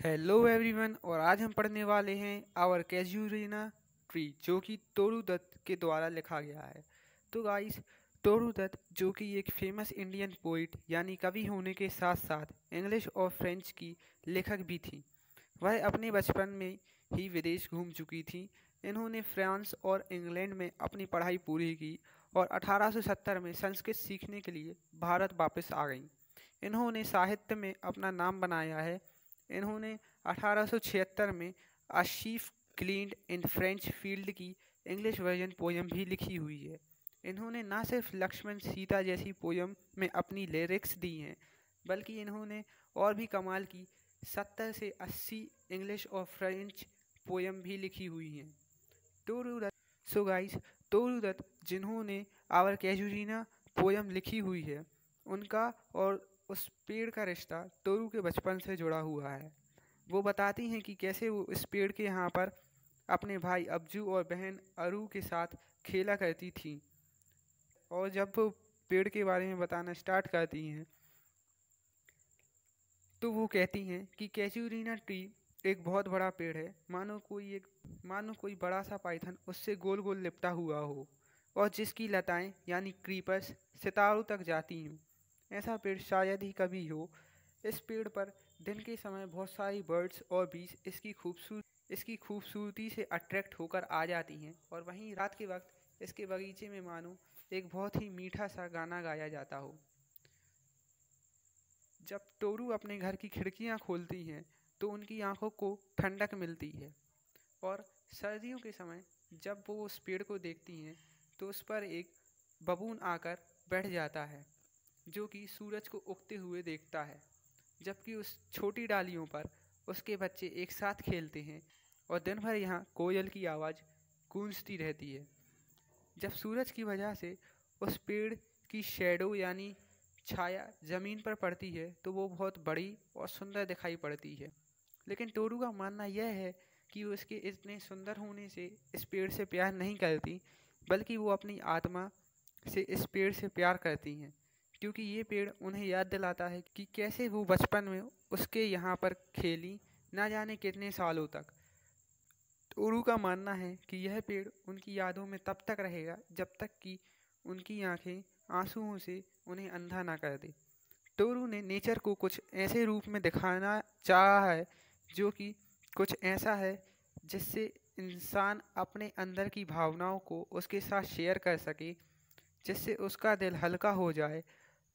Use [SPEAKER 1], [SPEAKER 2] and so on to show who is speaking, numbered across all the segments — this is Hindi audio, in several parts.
[SPEAKER 1] Hello everyone. और आज हम पढ़ने वाले हैं आवर कैजुरिना ट्री, जो कि तोरू दत्त के द्वारा लिखा गया है। तो गाइस, तोरू दत्त जो कि एक फेमस इंडियन पोइट यानी कवि होने के साथ साथ इंग्लिश और फ्रेंच की लेखक भी थी। वह अपने बचपन में ही विदेश घूम चुकी थी। इन्होंने फ्रांस और इंग्लैंड में अपनी पढ़ाई पूरी की और 1870 में संस्कृत सीखने के लिए भारत वापस आ गईं। इन्होंने साहित्य में अपना नाम बनाया है। इन्होंने 1876 में a sheaf gleaned in French field की इंग्लिश वर्जन पोयम भी लिखी हुई है। इन्होंने न सिर्फ लक्ष्मण सीता जैसी पोयम में अपनी लिरिक्स दी हैं, बल्कि इन्होंने और भी कमाल की 70 से 80 इंग्लिश और फ्रेंच पोयम भी लिखी हुई हैं। तोरू दत्त सो गाइस, तोरू दत्त जिन्होंने आवर कैजुरिना पोयम लिखी हुई है, उनका और उस पेड़ का रिश्ता तोरू के बचपन से जुड़ा हुआ है। वो बताती हैं कि कैसे वो इस पेड़ के यहाँ पर अपने भाई अब्जू और बहन अरू के साथ खेला करती थी। और जब वो पेड़ के बारे में बताना स्टार्ट करती हैं तो वो कहती हैं कि कैजुरिना ट्री एक बहुत बड़ा पेड़ है, मानो कोई बड़ा सा पाइथन उससे गोल गोल लिपटा हुआ हो और जिसकी लताएं यानी क्रीपर्स सितारों तक जाती हों। ऐसा पेड़ शायद ही कभी हो। इस पेड़ पर दिन के समय बहुत सारी बर्ड्स और बीज इसकी खूबसूरती से अट्रैक्ट होकर आ जाती हैं, और वहीं रात के वक्त इसके बगीचे में मानो एक बहुत ही मीठा सा गाना गाया जाता हो। जब तोरू अपने घर की खिड़कियां खोलती हैं तो उनकी आंखों को ठंडक मिलती है, और सर्दियों के समय जब वो उस पेड़ को देखती हैं तो उस पर एक बबून आकर बैठ जाता है, जो कि सूरज को उगते हुए देखता है, जबकि उस छोटी डालियों पर उसके बच्चे एक साथ खेलते हैं और दिन भर यहाँ कोयल की आवाज़ गूंजती रहती है। जब सूरज की वजह से उस पेड़ की शैडो यानी छाया ज़मीन पर पड़ती है तो वो बहुत बड़ी और सुंदर दिखाई पड़ती है। लेकिन तोरू का मानना यह है कि वो इसके इतने सुंदर होने से इस पेड़ से प्यार नहीं करती, बल्कि वो अपनी आत्मा से इस पेड़ से प्यार करती हैं, क्योंकि ये पेड़ उन्हें याद दिलाता है कि कैसे वो बचपन में उसके यहाँ पर खेली ना जाने कितने सालों तक। तोरू का मानना है कि यह पेड़ उनकी यादों में तब तक रहेगा जब तक कि उनकी आंखें आंसुओं से उन्हें अंधा ना कर दे। तोरू ने नेचर को कुछ ऐसे रूप में दिखाना चाहा है जो कि कुछ ऐसा है जिससे इंसान अपने अंदर की भावनाओं को उसके साथ शेयर कर सके, जिससे उसका दिल हल्का हो जाए।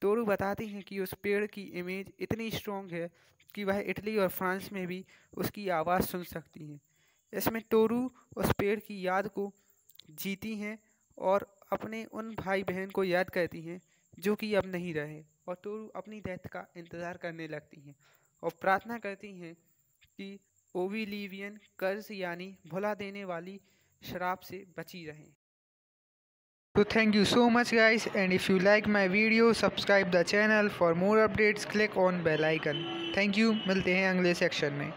[SPEAKER 1] तोरू बताती हैं कि उस पेड़ की इमेज इतनी स्ट्रॉन्ग है कि वह इटली और फ्रांस में भी उसकी आवाज़ सुन सकती हैं। इसमें तोरू उस पेड़ की याद को जीती हैं और अपने उन भाई बहन को याद करती हैं जो कि अब नहीं रहे, और तोरू अपनी डेथ का इंतज़ार करने लगती हैं और प्रार्थना करती हैं कि ओविलिवियन कर्ज यानी भुला देने वाली शराब से बची रहें। So thank you so much guys, and if you like my video, subscribe the channel for more updates, click on bell icon. Thank you, मिलते हैं अगले सेक्शन में।